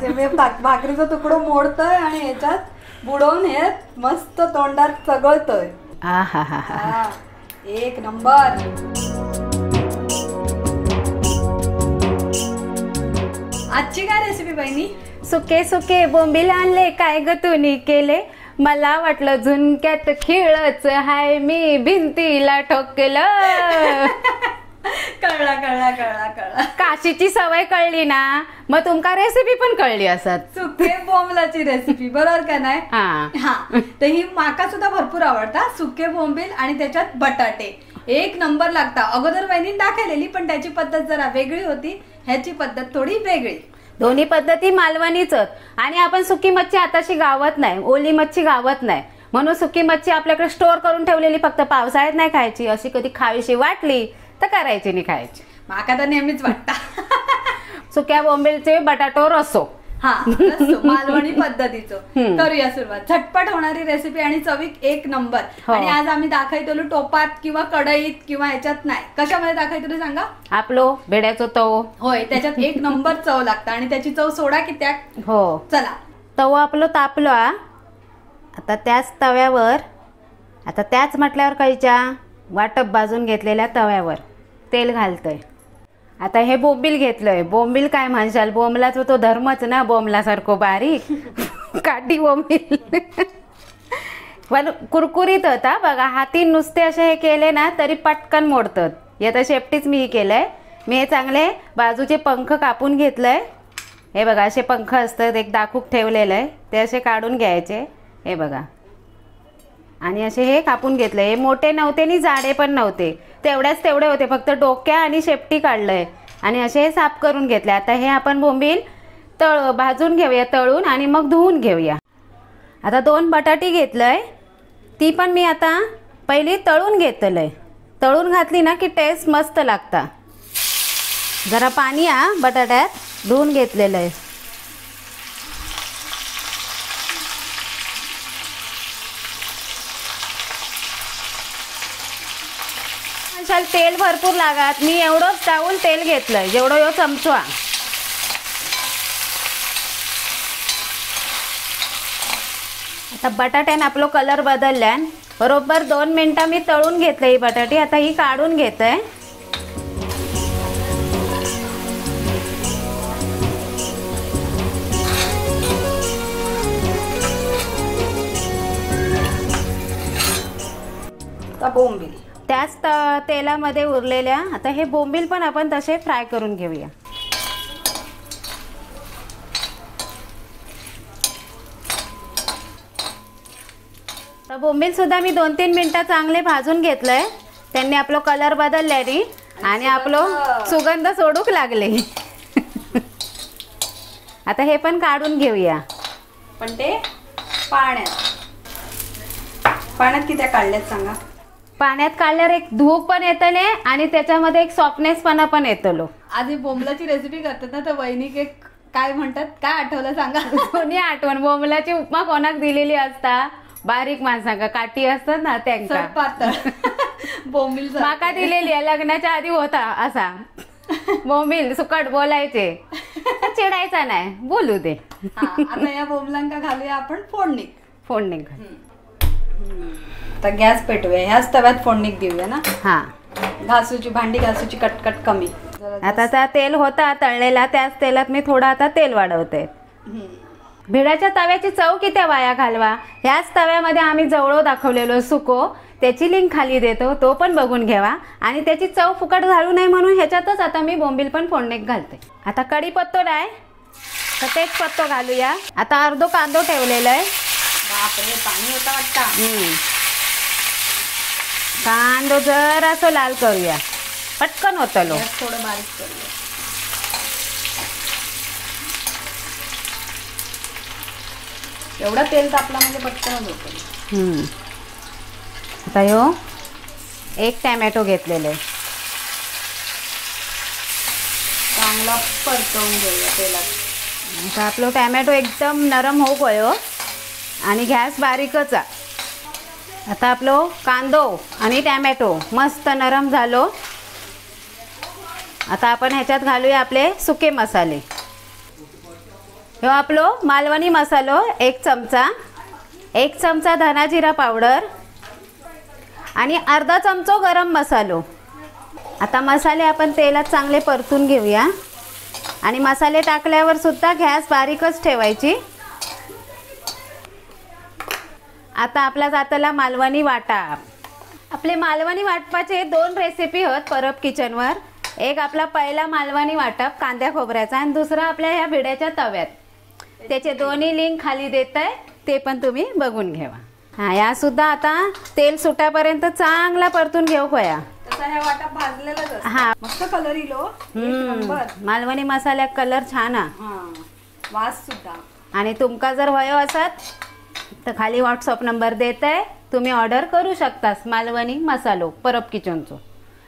माझे मी भाकरीचा तुकडो मोडतोय आणि ह्याच्यात बुडवून हे मस्त तोंडात चगळतोय. एक नंबर. आजची काय रेसिपी बहिणी? सुके सुके बोंबील आणले काय ग तुनी केले, मला वाटलं झुणक्यात खिळच हाय मी भिंतीला ठोकलं. कळला कळला कळला कळला. काशीची सवय कळली ना, मग तुमका रेसिपी पण कळली असत. सुके बोंबलाची रेसिपी बरोबर का नाही? हा. तर ही माका सुद्धा भरपूर आवडता. सुके बोंबील आणि त्याच्यात बटाटे एक नंबर लागता. अगोदर वहिनी दाखवलेली पण त्याची पद्धत जरा वेगळी होती, ह्याची पद्धत थोडी वेगळी. दोन्ही पद्धती मालवणीच. आणि आपण सुकी मच्छी आताशी गावत नाही, ओली मच्छी गावत नाही, म्हणून सुकी मच्छी आपल्याकडे स्टोर करून ठेवलेली, फक्त पावसाळ्यात नाही खायची. अशी कधी खावीशी वाटली तर करायची नाही खायची. माका तर नेहमीच वाटता. सुक्या बोंबीलचे बटाटो रस्सो. हा मालवणी पद्धतीचं करूया सुरुवात. झटपट होणारी रेसिपी आणि चवीक एक नंबर. आणि आज आम्ही दाखवतो टोपात किंवा कढईत किंवा ह्याच्यात नाही, कशामध्ये दाखवतो सांगा? आपलो भेड्याचो तवो. होय, त्याच्यात एक नंबर चव लागतं आणि त्याची चव सोडा की त्या. हो चला, तवो आपलो तापलो. आता त्याच तव्यावर, आता त्याच म्हटल्यावर कायच्या वाटप भाजून घेतलेल्या तव्यावर तेल घालतोय. आता हे बोंबील घेतलंय. बोंबील काय म्हणशाल, बोंबलाचा तो धर्मच ना, बोंबलासारखो बारीक काठी बोंबील. पण कुरकुरीत होता बघा. हाती नुसते असे हे केले ना तरी पटकन मोडतात. यात शेपटीच मी हे केलंय. मी हे चांगले बाजूचे पंख कापून घेतलंय. हे बघा असे पंख असतात, एक दाखूक ठेवलेलं आहे, ते असे काढून घ्यायचे. हे बघा, आणि असे हे कापून घेतले. हे मोठे नव्हते आणि जाडे पण नव्हते, तेवढे होते, फक्त डोक्या आणि शेपटी काढलंय आणि असे साफ करून घेतले. आता हे आपण बोंबील भाजून घेऊया तळून आणि मग धुवून घेऊया. आता 2 बटाटी घेतलंय, ती पण मी आता पहिली तळून घेतलंय. तळून घातली ना की टेस्ट मस्त लागता. जरा पाणी बटाट्यात धुवून घेतलेलं आहे. तेल भरपूर लागत, मी एवढंच टाकून तेल घेतलंय, जेवढं यो चमचो. आता बटाट्याने आपला कलर बदलल्यान बरोबर 2 मिनिटं मी तळून घेतलं ही बटाटी. आता ही काढून घेतोय. बोंबील त्याच तेलामध्ये उरलेल्या. आता हे बोंबील पण आपण तसे फ्राय करून घेऊया. तर बोंबील सुद्धा मी 2-3 मिनिटं चांगले भाजून घेतलंय. त्यांनी आपला कलर बदलल्याने आणि आपलं सुगंध सोडूक लागले. आता हे पण काढून घेऊया. पण ते पाण्यात किती काढल्यात सांगा? पाण्यात काढल्यावर एक धूप पण येतले आणि त्याच्यामध्ये एक सॉफ्टनेसपणा पण येतलो. आधी बोंबलाची रेसिपी करतात ना तर वहिनी काय म्हणतात, काय आठवलं सांगा? कोणी आठवण? बोंबलाची उपमा कोणाक दिलेली असता? बारीक माणसांका, काठी असतात ना त्यांना पातळ. बोंबील माका दिलेली आहे, लग्नाच्या आधी होता असा. बोंबील सुकट बोलायचे, चिडायचा नाही, बोलू दे. आता या बोंबलांका घालूया आपण फोडणी. आता गॅस पेटूया, ह्याच तव्यात फोडणी देऊया ना. हा, भांडी घासूची कटकट कमी. आता त्या तेल होता तळलेला, त्याच तेलात मी थोडा आता तेल वाढवते. भिडाच्या तव्याची चव किती वाया घालवा. ह्याच तव्यामध्ये आम्ही जवळ दाखवलेलो सुको, त्याची लिंक खाली देतो, तो पण बघून घ्यावा. आणि त्याची चव फुकट घालू नये म्हणून ह्याच्यातच आता मी बोंबील पण फोडणीत घालते. आता कढीपत्तो नाही तर तेच पत्तो घालूया. आता अर्धो कांदो ठेवलेला आहे. बापरे, पाणी होता वाटतं. कांदो जरा असं लाल करूया, पटकन होतलो. थोडं बारीक करूया. एवढा तेल तापला म्हणजे पटकनच होतं. आता यो एक टॅमॅटो घेतलेले, चांगला परतवून घेऊया तेलात. आता आपलं टॅमॅटो एकदम नरम होऊ गयो आणि गॅस बारीकच आहे. आता आपलो कांदो आणि टॅमॅटो मस्त नरम झालो. आता आपण ह्याच्यात घालूया आपले सुके मसाले. ह्यो आपलो मालवणी मसालो 1 चमचा, 1 चमचा धना जिरा पावडर आणि अर्धा चमचो गरम मसालो. आता मसाले आपण तेलात चांगले परतून घेऊया आणि मसाले टाकल्यावर सुद्धा गॅस बारीकच ठेवायची. आता आपला जातला मालवणी वाटप. आपले मालवणी वाटपाचे 2 रेसिपी आहेत परब किचनवर. एक आपला पहिला मालवणी वाटप कांद्या खोबऱ्याचा आणि दुसरा आपल्या ह्या भिड्याच्या तव्यात. त्याचे दोन्ही लिंक खाली देत आहे, ते पण तुम्ही बघून घ्यावा. हा, या सुद्धा आता तेल सुटापर्यंत चांगला परतून घेऊ पया. वाटप भाजलेलाच असतो. हा, मस्त कलर येलो. मालवणी मसाल्याक कलर छान हा, वास सुद्धा. आणि तुमका जर वयो असत तर खाली व्हॉट्सअप नंबर देत आहे, तुम्ही ऑर्डर करू शकतास मालवणी मसालो परब किचनचो.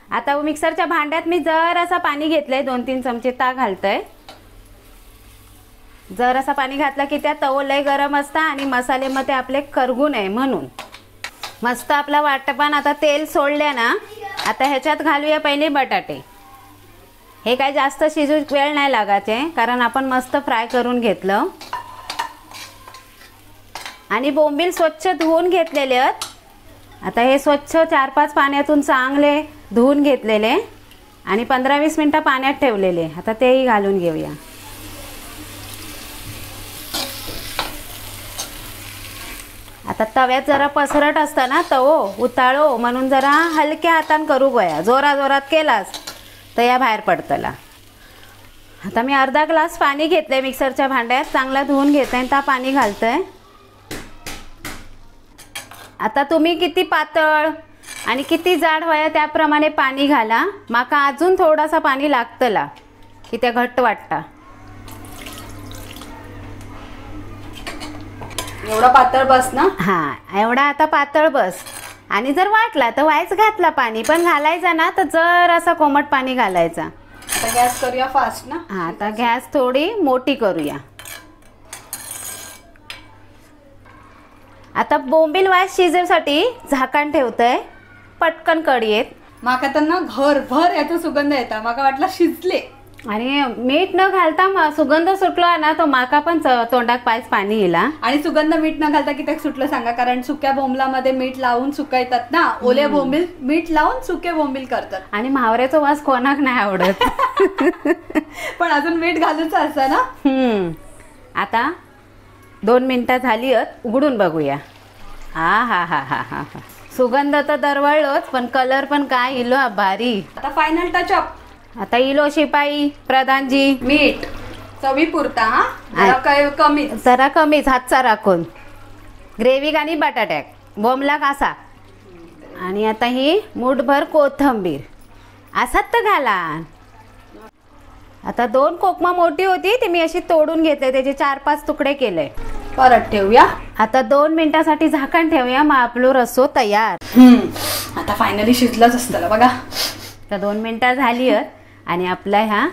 आता मिक्सरच्या भांड्यात मी जरासा पाणी घेतलंय, 2-3 चमचे ता घालतंय. जरासा पाणी घातला की त्या तवो लय गरम असता आणि मसाले मध्ये आपले करगू नये म्हणून. मस्त आपला वाटपान आता तेल सोडले ना. आता ह्याच्यात घालूया पहिले बटाटे. हे काय जास्त शिजू वेळ नाही लागायचे कारण आपण मस्त फ्राय करून घेतलं. आणि बोंबील स्वच्छ धुवून घेतलेले आहेत. आता हे स्वच्छ 4-5 पाण्यातून चांगले धुवून घेतलेले आणि 15-20 मिनिटं पाण्यात ठेवलेले. आता तेही घालून घेऊया. आता तव्यात जरा पसरट असतं ना तवो उताळो, म्हणून जरा हलक्या हातान करू गोया. जोरात केलास तर या बाहेर पडतला. आता मी अर्धा ग्लास पाणी घेतलंय मिक्सरच्या भांड्यात, चांगला धुवून घेतोय. त्या पाणी घालतोय. आता तुम्ही किती पातळ आणि किती जाड व्हाया त्याप्रमाणे पाणी घाला. माका अजून थोडासा पाणी लागतला की त्या घट्ट वाटता. एवढा पातळ बस ना. हा, एवढा आता पातळ बस. आणि जर वाटला तर वायच घातला पाणी, पण घालायचा ना तर जर असा कोमट पाणी घालायचा. आता गॅस करूया फास्ट ना. हा, आता गॅस थोडी मोठी करूया. आता बोंबील वास शिजेसाठी झाकण ठेवतंय. पटकन कढी येत. माका तर ना घरभर याचा सुगंध येता. माका वाटला शिजले. आणि मीठ न घालता सुगंध सुटला ना तो माका पण तोंडात पायच पाणी येला. आणि सुगंध मीठ न घालता किती सुटलं सांगा. कारण सुक्या बोंबलामध्ये मीठ लावून सुकायतात ना. ओले बोंबील मीठ लावून सुके बोंबील करतात. आणि म्हावऱ्याचा वास कोणाक नाही आवडत. पण अजून मीठ घालूच असं ना. आता 2 मिनिटं झाली आहेत, उघडून बघूया. हा, सुगंध तर दरवळलोच, पण कलर पण काय इलो भारी. आता फायनल टचअप. आता इलो शिपाई प्रधानजी मीठ चवीपुरता. जरा कमीच हातचा राखून. ग्रेव्ही आणि बटाट्याक बोंबला कासा. आणि आता ही मूठभर कोथंबीर असाच तर घाला. आता 2 कोकमा मोठी होती ती मी अशी तोडून घेतले, त्याचे 4-5 तुकडे केले. परत ठेवूया. आता 2 मिनिटासाठी झाकण ठेवूया. मग आपलो रस्सो तयार. आता फायनली शिजलंच असतं बघा. तर 2 मिनिटं झाली आहेत आणि आपला ह्या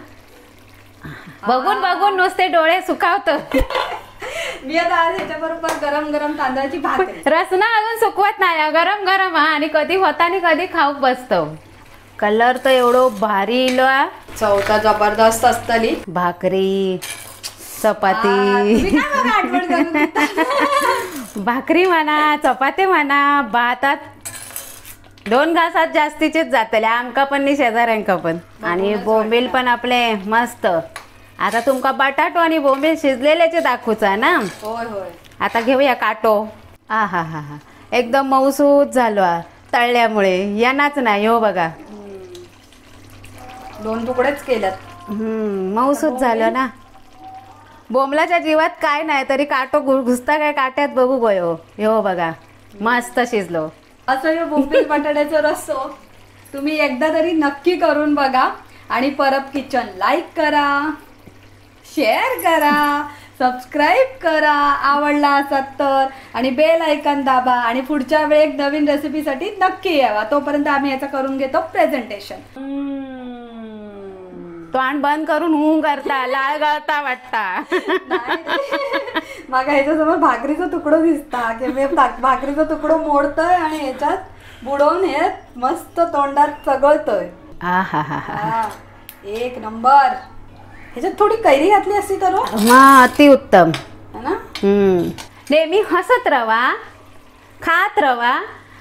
बघून नुसते डोळे सुकावत. मी आता आज ह्याच्याबरोबर गरम तांदळाची भाकरी. रसना अजून सुकवत नाही, गरम हा. आणि कधी होता आणि कधी खाऊक बसतो. कलर तर एवढो भारी इलो. चौथा जबरदस्त असतली. भाकरी चपाती, भाकरी म्हणा चपाती म्हणा, भातात 2 घासात जास्तीचेच जातले. आमका पण नाही शेजाऱ्यांका पण. आणि बोंबील पण आपले मस्त. आता तुमका बटाटो आणि बोंबील शिजलेल्याचे दाखवूचा ना. होय. आता घेऊया काटो. हा, एकदम मऊसूत झालो तळल्यामुळे. यांनाच नाही हो बघा. 2 तुकडेच केल्यात. मऊसूत झालं ना. बोंबलाच्या जीवात काय नाही तरी काटो घुसता काय काट्यात बघू गयो. हो बघा मस्त शिजलो. असं हे बोंबील बटाट्याचा रस्सो तुम्ही एकदा तरी नक्की करून बघा. आणि परब किचन लाईक करा, शेअर करा, सबस्क्राईब करा आवडला असाल तर. आणि बेल आयकॉन दाबा. आणि पुढच्या वेळी एक नवीन रेसिपीसाठी नक्की यावा. तोपर्यंत आम्ही याचं करून घेतो प्रेझेंटेशन. तोंड बंद करून करता लाळ गळता वाटता. मग ह्याच्यासमोर भाकरीचा तुकडो दिसता की मी भाकरीचा तुकडो मोडतोय आणि ह्याच्यात बुडवून हे मस्त तोंडात चगळतोय. हा, 1 नंबर. ह्याच्यात थोडी कैरी घातली असती तर अतिउत्तम है ना. नेहमी हसत रवा, खात रवा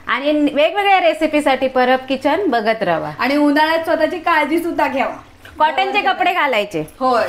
आणि वेगवेगळ्या रेसिपीसाठी परब किचन बघत रवा. आणि उन्हाळ्यात स्वतःची काळजी सुद्धा घ्यावा. कॉटनचे कपडे घालायचे. होय.